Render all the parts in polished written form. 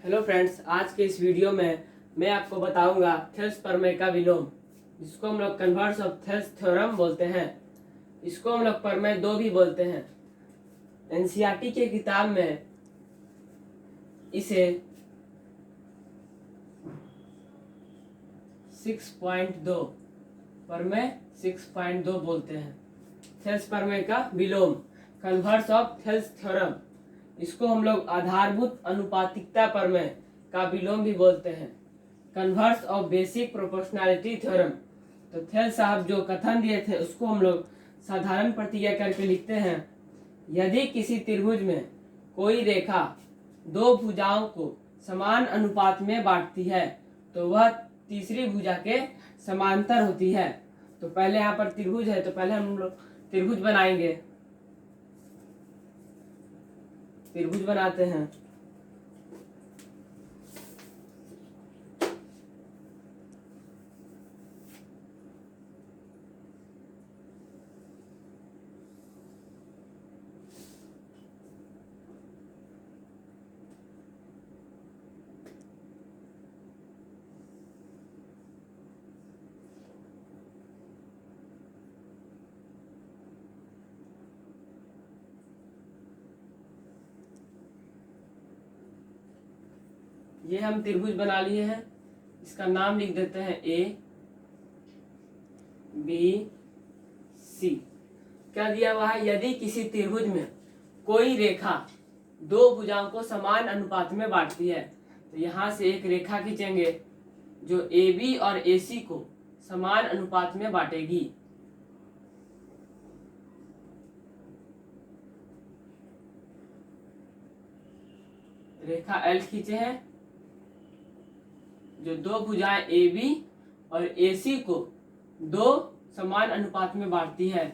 Hello friends, आज के इस वीडियो में मैं आपको बताऊंगा थेल्स प्रमेय का विलोम, जिसको हम लोग कन्वर्स ऑफ थेल्स थ्योरम बोलते हैं। इसको हम लोग प्रमेय 2 भी बोलते हैं। एनसीईआरटी के किताब में इसे 6.2 प्रमेय 6.2 बोलते हैं। थेल्स प्रमेय का विलोम, कन्वर्स ऑफ थेल्स थ्योरम। इसको हम लोग आधारभूत अनुपातिकता प्रमेय का विलोम भी बोलते हैं। Converse of basic proportionality theorem. तो थेल्स साहब जो कथन दिए थे उसको हम लोग साधारण प्रतिज्ञा करके लिखते हैं। यदि किसी त्रिभुज में कोई रेखा दो भुजाओं को समान अनुपात में बांटती है तो वह तीसरी भुजा के समांतर होती है। तो पहले यहाँ पर त्रिभुज है, तो पहले हम लोग त्रिभुज बनाएंगे। त्रिभुज बनाते हैं। ये हम त्रिभुज बना लिए हैं। इसका नाम लिख देते हैं ए बी सी। क्या दिया हुआ है? यदि किसी त्रिभुज में कोई रेखा दो भुजाओं को समान अनुपात में बांटती है, तो यहाँ से एक रेखा खींचेंगे जो ए बी और ए सी को समान अनुपात में बांटेगी। रेखा एल खींचे हैं जो दो भुजाएं ए बी और ए सी को दो समान अनुपात में बांटती है।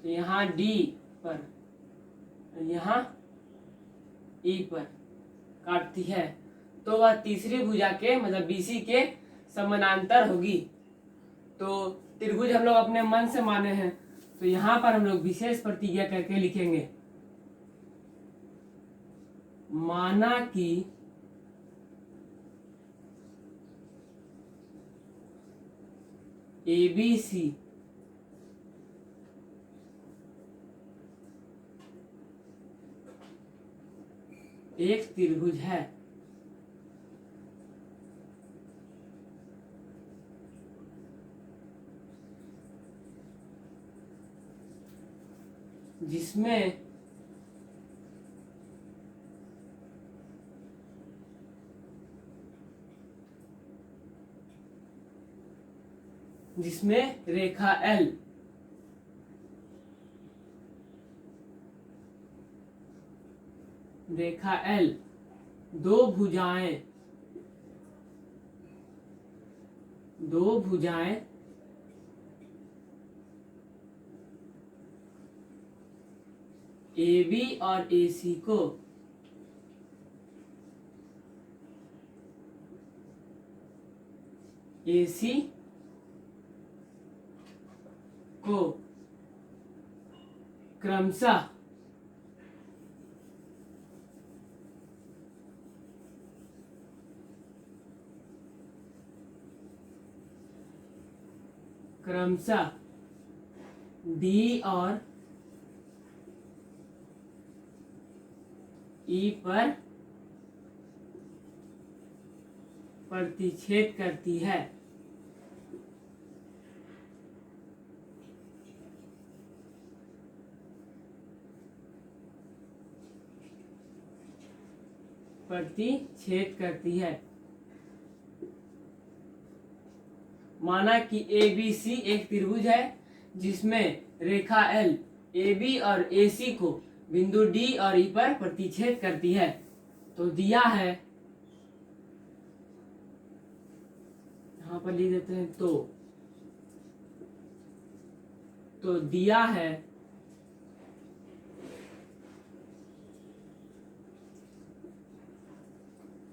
तो यहाँ डी पर, यहाँ ई पर काटती है, तो वह तीसरी भुजा के मतलब बीसी के समानांतर होगी। तो त्रिभुज हम लोग अपने मन से माने हैं, तो यहाँ पर हम लोग विशेष प्रतिज्ञा करके लिखेंगे। माना कि ABC एक त्रिभुज है। जिसमें रेखा L दो भुजाएं ए बी और ए सी को ए सी को क्रमशः डी और ई पर प्रतिच्छेद करती है। माना कि ए बी सी एक त्रिभुज है जिसमें रेखा एल ए बी और ए सी को बिंदु डी और ई पर प्रतिच्छेद करती है। तो दिया है, यहाँ पर लिख देते हैं। तो दिया है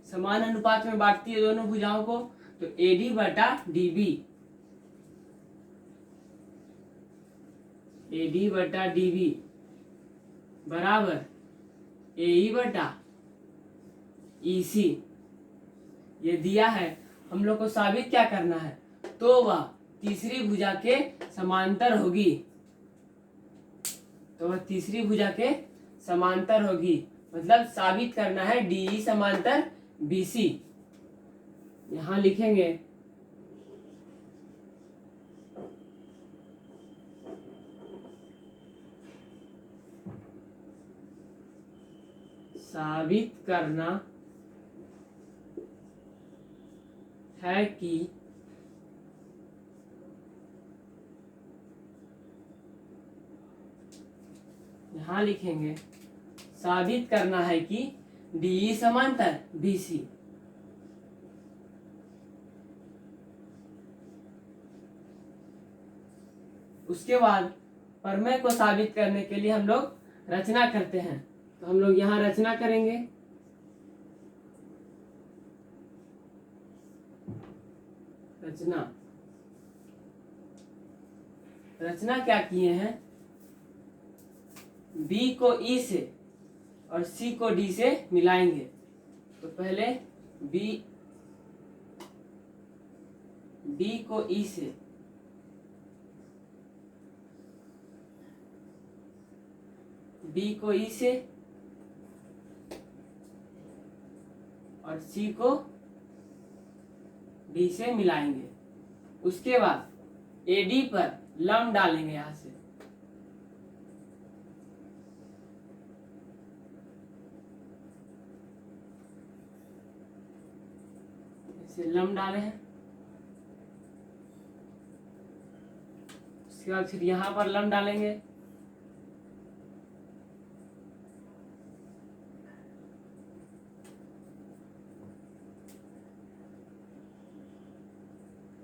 समान अनुपात में बांटती है दोनों भुजाओं को, तो AD बटा DB, AD बटा DB बराबर AE बटा EC ये दिया है, हम लोग को साबित क्या करना है, तो वह तीसरी भुजा के समांतर होगी, तो वह तीसरी भुजा के समांतर होगी, मतलब साबित करना है DE समांतर BC। यहां लिखेंगे साबित करना है कि यहां लिखेंगे साबित करना है कि DE समांतर BC। उसके बाद प्रमेय को साबित करने के लिए हम लोग रचना करते हैं, तो हम लोग यहाँ रचना करेंगे। रचना क्या किए हैं, B को E से और C को D से मिलाएंगे। तो पहले B को E से और C को D से मिलाएंगे। उसके बाद AD पर लंब डालेंगे, यहां से इसे लंब डाले हैं। उसके बाद फिर यहां पर लंब डालेंगे,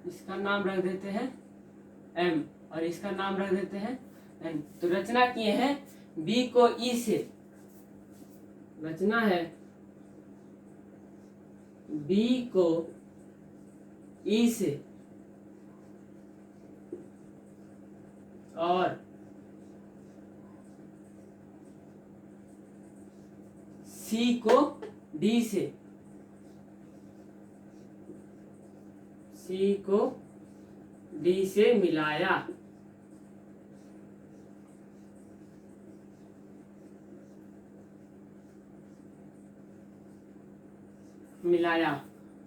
इसका नाम रख देते हैं M और इसका नाम रख देते हैं N। तो रचना किए हैं B को E से, रचना है B को E से और C को D से, C को D से मिलाया।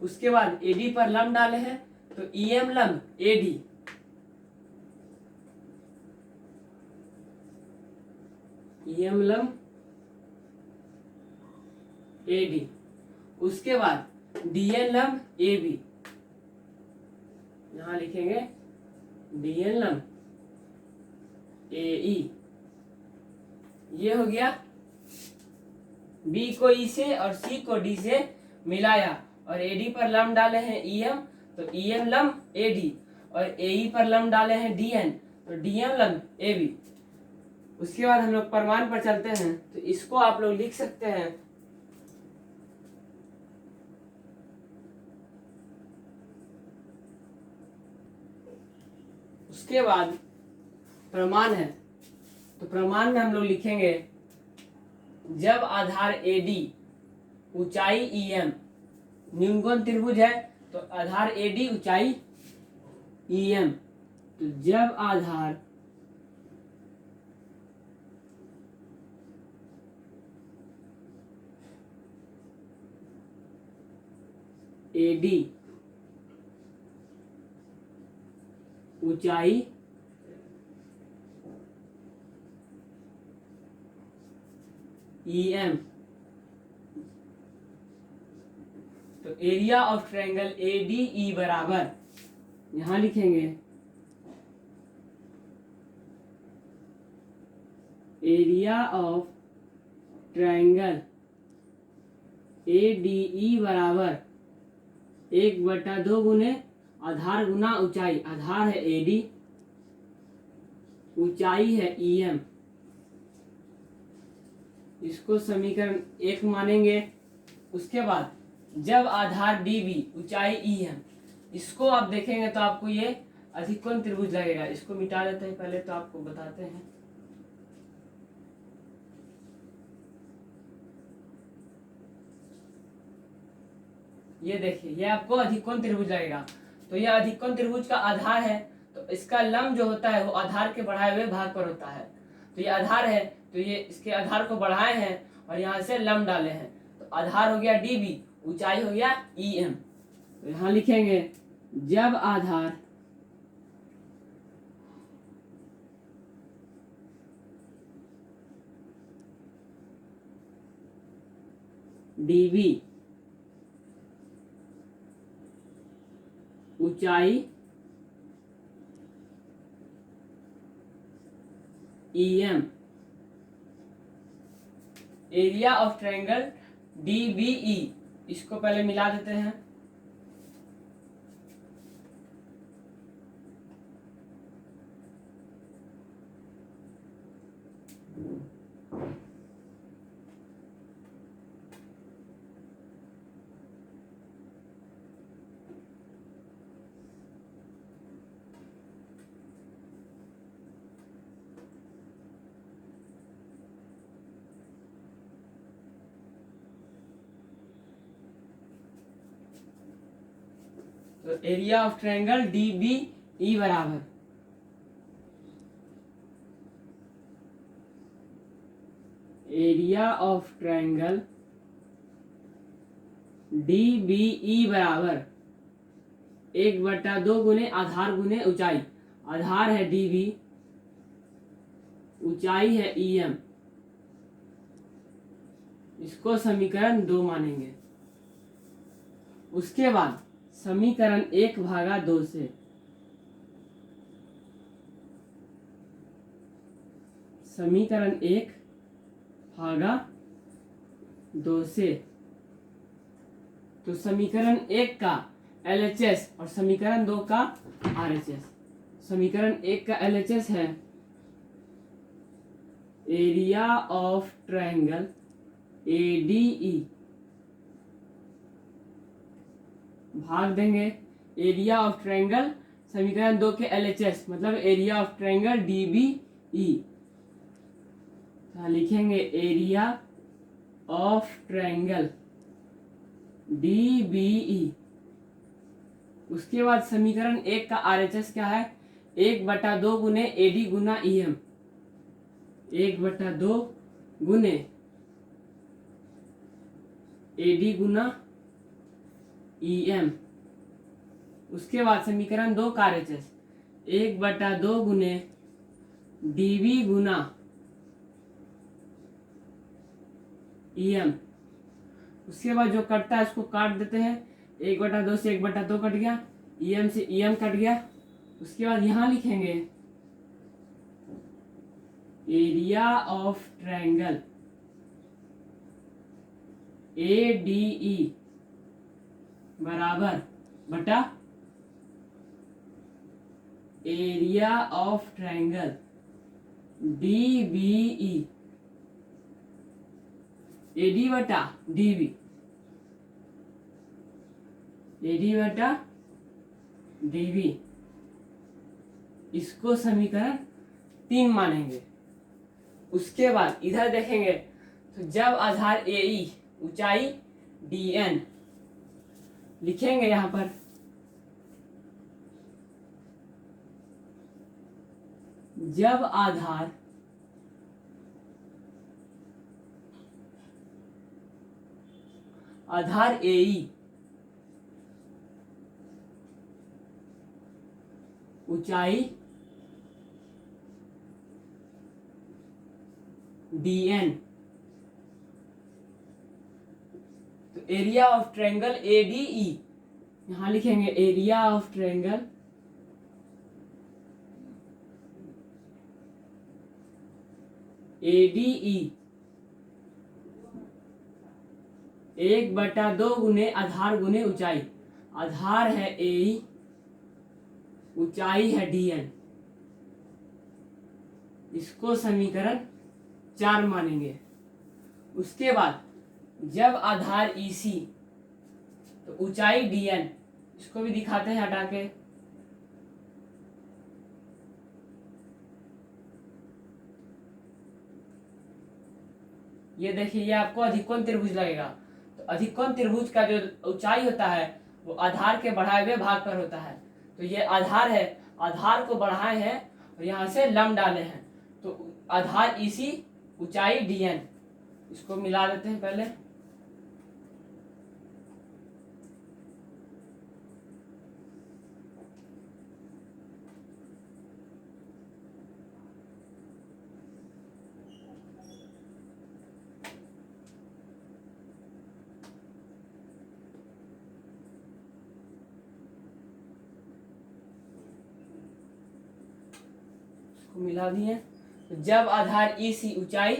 उसके बाद AD पर लंब डाले हैं, तो EM लंब AD, EM लंब AD। उसके बाद DN लंब AB, यहां लिखेंगे DN लंब AE। ये हो गया, B को E से और C को D से मिलाया और AD पर लंब डाले हैं EM, तो EM लंब AD और AE पर लंब डाले हैं DN, तो DM लंब AB। उसके बाद हम लोग प्रमाण पर चलते हैं, तो इसको आप लोग लिख सकते हैं उसके बाद प्रमाण है, तो प्रमाण में हम लोग लिखेंगे जब आधार AD ऊंचाई EM न्यूनकोण त्रिभुज है, तो आधार AD ऊंचाई EM, तो जब आधार AD ऊंचाई EM, तो एरिया ऑफ ट्रायंगल ADE बराबर, यहां लिखेंगे एरिया ऑफ ट्रायंगल ADE बराबर 1/2 गुने आधार गुना ऊंचाई, आधार है AD, ऊंचाई है EM। इसको समीकरण 1 मानेंगे। उसके बाद जब आधार DB ऊंचाई EM, इसको आप देखेंगे तो आपको ये अधिकोण त्रिभुज लगेगा। इसको मिटा देते हैं पहले, तो आपको बताते हैं। ये देखिए ये आपको अधिकोण त्रिभुज लगेगा। तो ये अधिकोण त्रिभुज का आधार है, तो इसका लंब जो होता है वो आधार के बढ़ाए हुए भाग पर होता है। तो ये आधार है, तो ये इसके आधार को बढ़ाए हैं और यहाँ से लंब डाले हैं, तो आधार हो गया db, ऊंचाई हो गया em। तो यहाँ लिखेंगे जब आधार db ऊंचाई em, area of triangle DBE, इसको पहले मिला देते हैं। तो एरिया ऑफ ट्रायंगल DBE बराबर एरिया ऑफ ट्रायंगल DBE बराबर 1/2 गुने आधार गुने ऊंचाई। आधार है db, ऊंचाई है em, इसको समीकरण 2 मानेंगे। उसके बाद समीकरण 1/2 से समीकरण 1/2 से, तो समीकरण 1 का LHS और समीकरण 2 का RHS। समीकरण 1 का LHS है एरिया ऑफ ट्रायंगल ADE, भाग देंगे एरिया ऑफ ट्रायंगल समीकरण 2 के LHS मतलब एरिया ऑफ ट्रायंगल DBE। लिखेंगे एरिया ऑफ ट्रायंगल DBE। उसके बाद समीकरण 1 का RHS क्या है, 1/2 गुने AD गुना EM, 1/2 गुने AD गुना EM। उसके बाद समीकरण 2 का RHS 1/2 गुने DB गुना EM। उसके बाद जो कटता है उसको काट देते हैं, 1/2 से 1/2 कट गया, EM से EM कट गया। उसके बाद यहाँ लिखेंगे एरिया ऑफ ट्रायंगल ADE बराबर बटा area of triangle DBE, AD बटा DB, AD बटा DB। इसको समीकरण 3 मानेंगे। उसके बाद इधर देखेंगे तो जब आधार AE, ऊंचाई DN, लिखेंगे यहां पर जब आधार AE, ऊंचाई DN, तो एरिया ऑफ ट्रायंगल ADE, यहां लिखेंगे एरिया ऑफ ट्रायंगल ADE 1/2 गुने आधार गुने ऊंचाई। आधार है AE, ऊंचाई है DN। इसको समीकरण 4 मानेंगे। उसके बाद जब आधार EC, तो ऊंचाई DN, इसको भी दिखाते हैं हटा के। ये देखिए ये आपको अधिकोण त्रिभुज लगेगा। तो अधिकोण त्रिभुज का जो ऊंचाई होता है वो आधार के बढ़ाए हुए भाग पर होता है। तो ये आधार है, आधार को बढ़ाए हैं और यहाँ से लंब डाले हैं, तो आधार इसी ऊंचाई dn, इसको मिला लेते हैं पहले। मिला दिए। तो जब आधार इसी ऊंचाई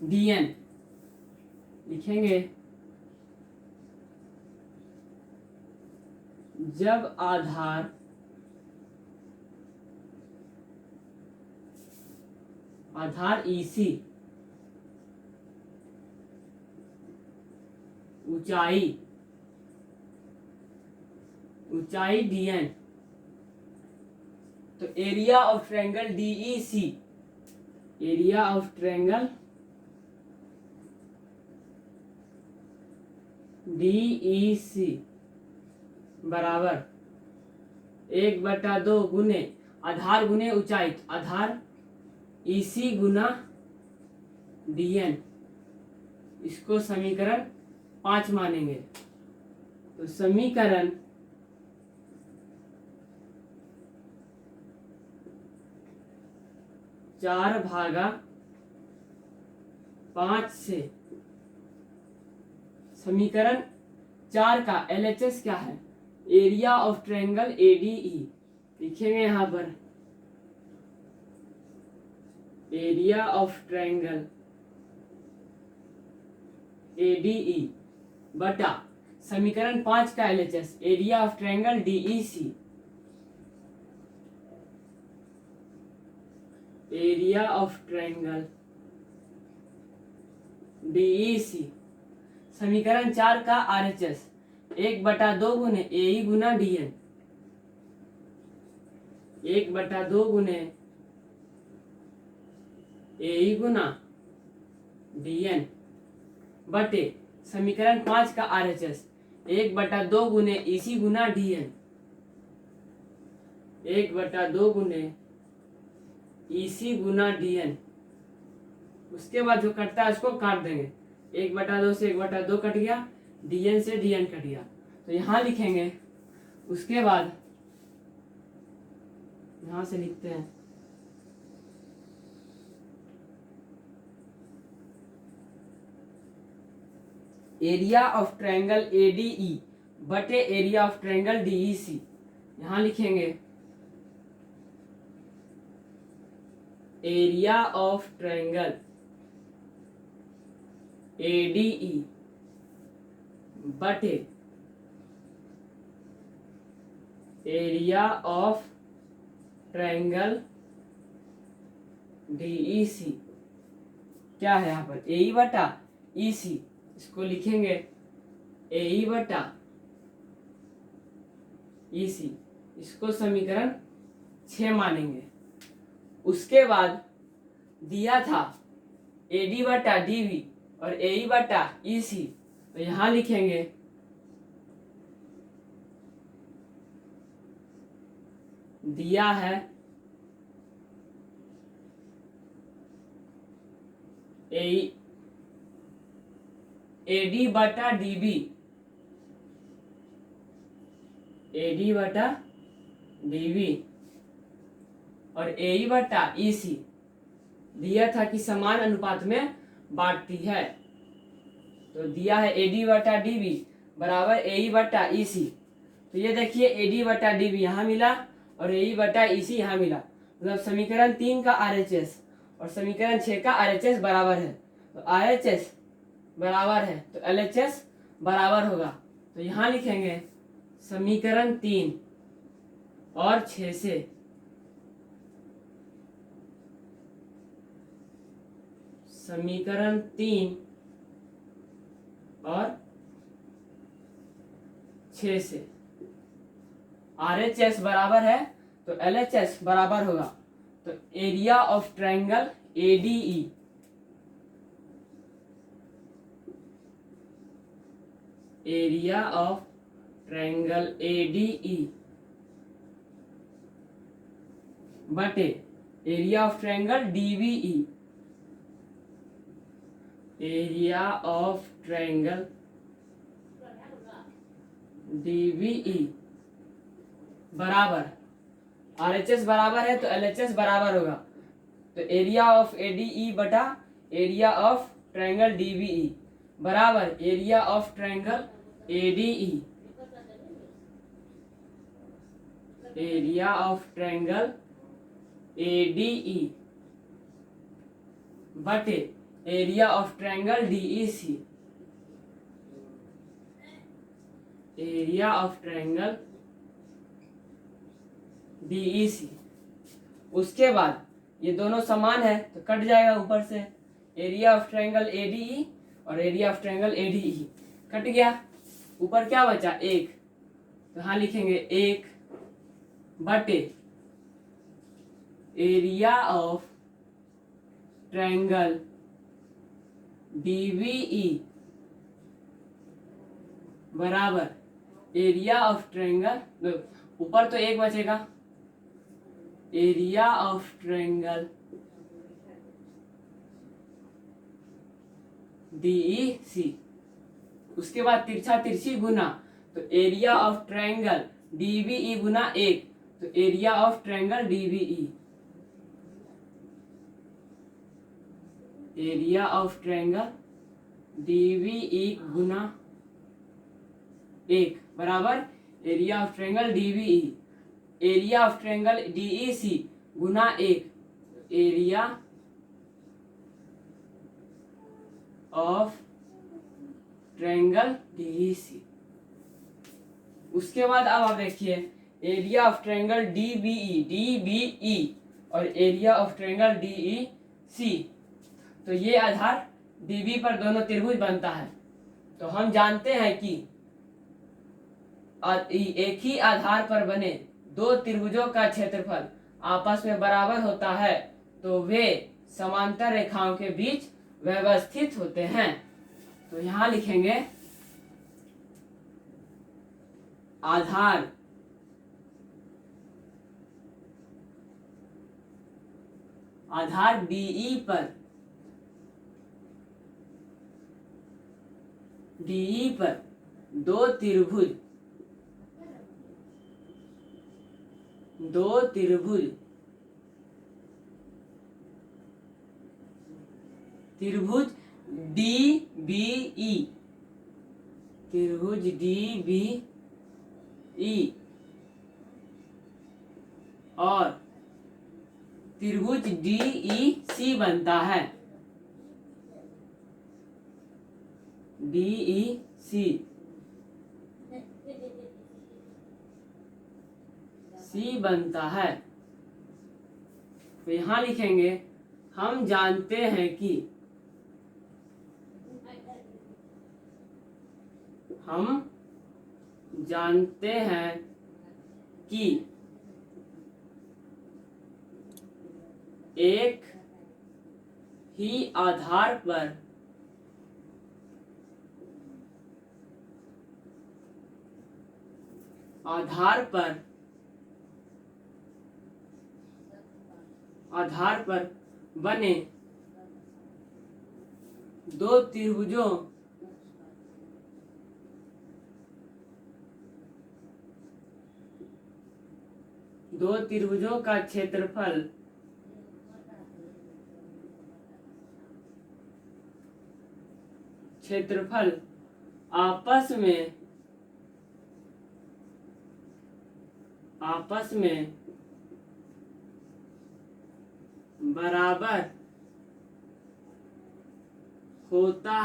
dn लिखेंगे, जब आधार इसी ऊंचाई dn, तो area of triangle DEC, area of triangle DEC बराबर 1/2 गुने आधार गुने ऊंचाई, तो आधार EC गुना dn, इसको समीकरण 5 मानेंगे। तो समीकरण 4/5 से समीकरण 4 का LHS क्या है, एरिया ऑफ ट्रायंगल ADE, लिखेंगे यहाँ पर एरिया ऑफ ट्रायंगल ADE बटा समीकरण 5 का LHS area of triangle DEC, area of triangle DEC, समीकरण 4 का RHS 1/2 गुने AE गुना DN, 1/2 गुने AE गुना DN बटे समीकरण 5 का RHS 1/2 गुने EC गुना DN, 1/2 गुने EC गुना DN। उसके बाद जो कटता है उसको काट देंगे, 1/2 से 1/2 कट गया, DN से DN कट गया, तो यहाँ लिखेंगे। उसके बाद यहाँ से लिखते हैं एरिया ऑफ ट्रायंगल ADE बटे एरिया ऑफ ट्रायंगल DEC, यहाँ लिखेंगे एरिया ऑफ ट्रायंगल ADE बटे एरिया ऑफ ट्रायंगल DEC, क्या है यहाँ पर AE बटा EC, इसको लिखेंगे AE बटा EC, इसको समीकरण 6 मानेंगे। उसके बाद दिया था AD बटा DB और AE बटा EC, तो यहाँ लिखेंगे दिया है AD बटा DB, AD बटा DB और AE बटा EC दिया था कि समान अनुपात में बांटती है, तो दिया है AD बटा DB बराबर AE बटा EC। तो ये देखिए AD बटा DB यहाँ मिला और AE बटा EC यहाँ मिला, मतलब समीकरण 3 का RHS और समीकरण 6 का RHS बराबर है, तो RHS बराबर है तो LHS बराबर होगा। तो यहाँ लिखेंगे समीकरण 3 और 6 से समीकरण 3 और 6 से RHS बराबर है तो LHS बराबर होगा, तो area of triangle ADE area of triangle ADE बटे area of triangle DBE। Area of triangle DBE बराबर RHS बराबर है तो LHS बराबर होगा, तो एरिया ऑफ ADE बटा एरिया ऑफ ट्रायंगल DBE बराबर area of triangle ADE। Area of triangle ADE बटे area of triangle DEC। Area of triangle DEC। उसके बाद ये दोनों समान है तो कट जाएगा ऊपर से, एरिया ऑफ ट्रायंगल ADE और area of triangle ADE cut गया, ऊपर क्या बचा एक, तो यहाँ लिखेंगे एक बटे एरिया ऑफ ट्रायंगल DBE बराबर एरिया ऑफ ट्रायंगल, ऊपर तो एक बचेगा, एरिया ऑफ ट्रायंगल DEC। उसके बाद तिरछा तिरछी गुना, तो एरिया ऑफ ट्रायंगल DBE गुना एक, तो area of triangle DBE। Area of triangle DBE गुना एक बराबर area of triangle DBE। Area of triangle DEC गुना एक, एरिया ऑफ ट्रायंगल DEC। उसके बाद अब आप देखिए एरिया ऑफ ट्रायंगल DBE और एरिया ऑफ ट्रायंगल DEC, तो ये आधार DB पर दोनों त्रिभुज बनता है। तो हम जानते हैं कि एक ही आधार पर बने दो त्रिभुजों का क्षेत्रफल आपस में बराबर होता है तो वे समांतर रेखाओं के बीच व्यवस्थित होते हैं। तो यहां लिखेंगे आधार DE पर दो त्रिभुज त्रिभुज DBE और त्रिभुज DEC बनता है। DEC बनता है, तो यहां लिखेंगे हम जानते हैं कि एक ही आधार पर बने दो त्रिभुजों का क्षेत्रफल आपस में बराबर होता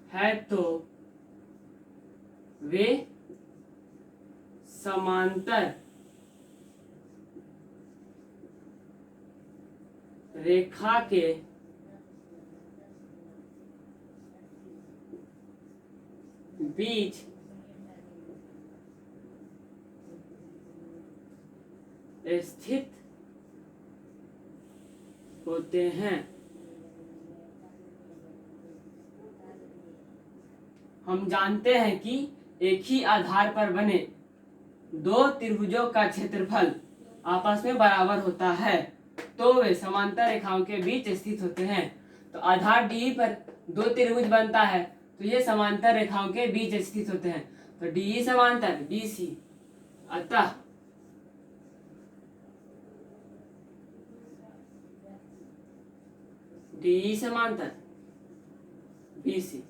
है तो वे समांतर रेखा के बीच स्थित होते हैं। हम जानते हैं कि एक ही आधार पर बने दो त्रिभुजों का क्षेत्रफल आपस में बराबर होता है तो वे समांतर रेखाओं के बीच स्थित होते हैं। तो आधार डी पर दो त्रिभुज बनता है तो ये समांतर रेखाओं के बीच स्थित होते हैं। तो डी समांतर बी सी, अतः डी समांतर बी सी।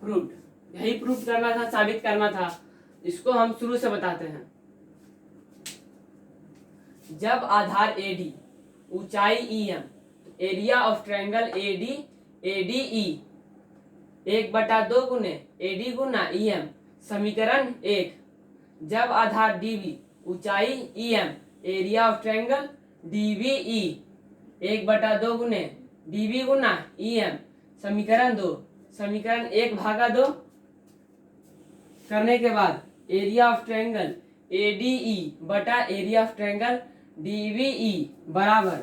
प्रूव्ड, यही प्रूव करना था, साबित करना था। इसको हम शुरू से बताते हैं। जब आधार एडी, ऊंचाई EM, area of triangle ADE 1/2 गुने AD गुना EM, समीकरण 1। जब आधार DB, ऊंचाई EM, area of triangle DBE 1/2 गुने DB गुना EM, समीकरण 2। समीकरण 1/2 करने के बाद एरिया ऑफ ट्रायंगल ADE बटा एरिया ऑफ ट्रायंगल DBE बराबर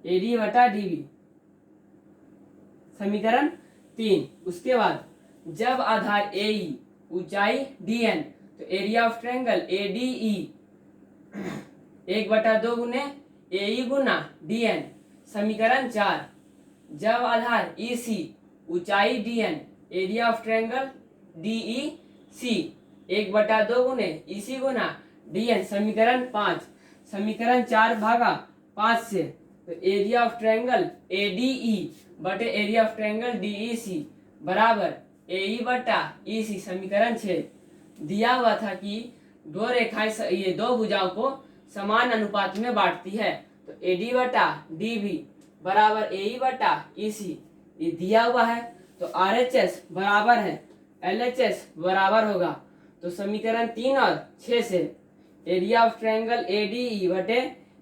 AD बटा DB, समीकरण 3। उसके बाद जब आधार AE, ऊंचाई DN, तो एरिया ऑफ ट्रायंगल ADE 1/2 गुने AE गुना DN, समीकरण 4। जब आधार EC, ऊंचाई DN, area of triangle DEC 1/2 गुने EC गुना DN, समीकरण 5। समीकरण 4/5 से तो एरिया ऑफ ट्रायंगल ADE बटे एरिया ऑफ ट्रायंगल DEC बराबर AE बटा EC, समीकरण 6। दिया हुआ था कि दो रेखाएं ये दो भुजाओं को समान अनुपात में बांटती है तो AD बटा DB बराबर AE बटा EC, ये दिया हुआ है। तो RHS बराबर है LHS बराबर होगा। तो समीकरण 3 और 6 से एरिया ऑफ ट्रायंगल ADE बटे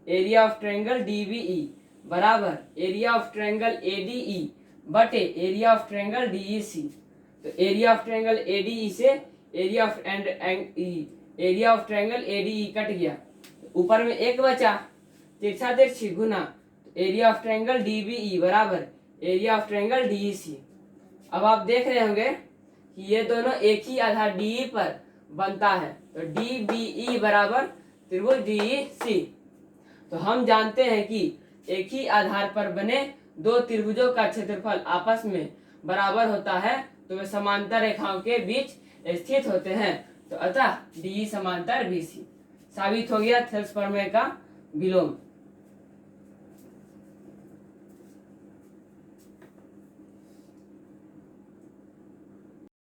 एरिया ऑफ ट्रायंगल DBE बराबर एरिया ऑफ ट्रायंगल ADE बटे एरिया ऑफ ट्रायंगल DEC। तो एरिया ऑफ ट्रायंगल ADE से area of triangle ADE cut गया, ऊपर में एक बचा, तिरछा तिरछी गुना, तो एरिया ऑफ ट्रायंगल DBE बराबर एरिया ऑफ ट्रायंगल DEC। अब आप देख रहे होंगे कि ये दोनों एक ही आधार DE पर बनता है तो DBE बराबर त्रिभुज DEC। तो हम जानते हैं कि एक ही आधार पर बने दो त्रिभुजों का क्षेत्रफल आपस में बराबर होता है तो वे समांतर रेखाओं के बीच स्थित होते हैं। तो अतः DE समांतर BC। साबित हो गया थेल्स प्रमेय का विलोम।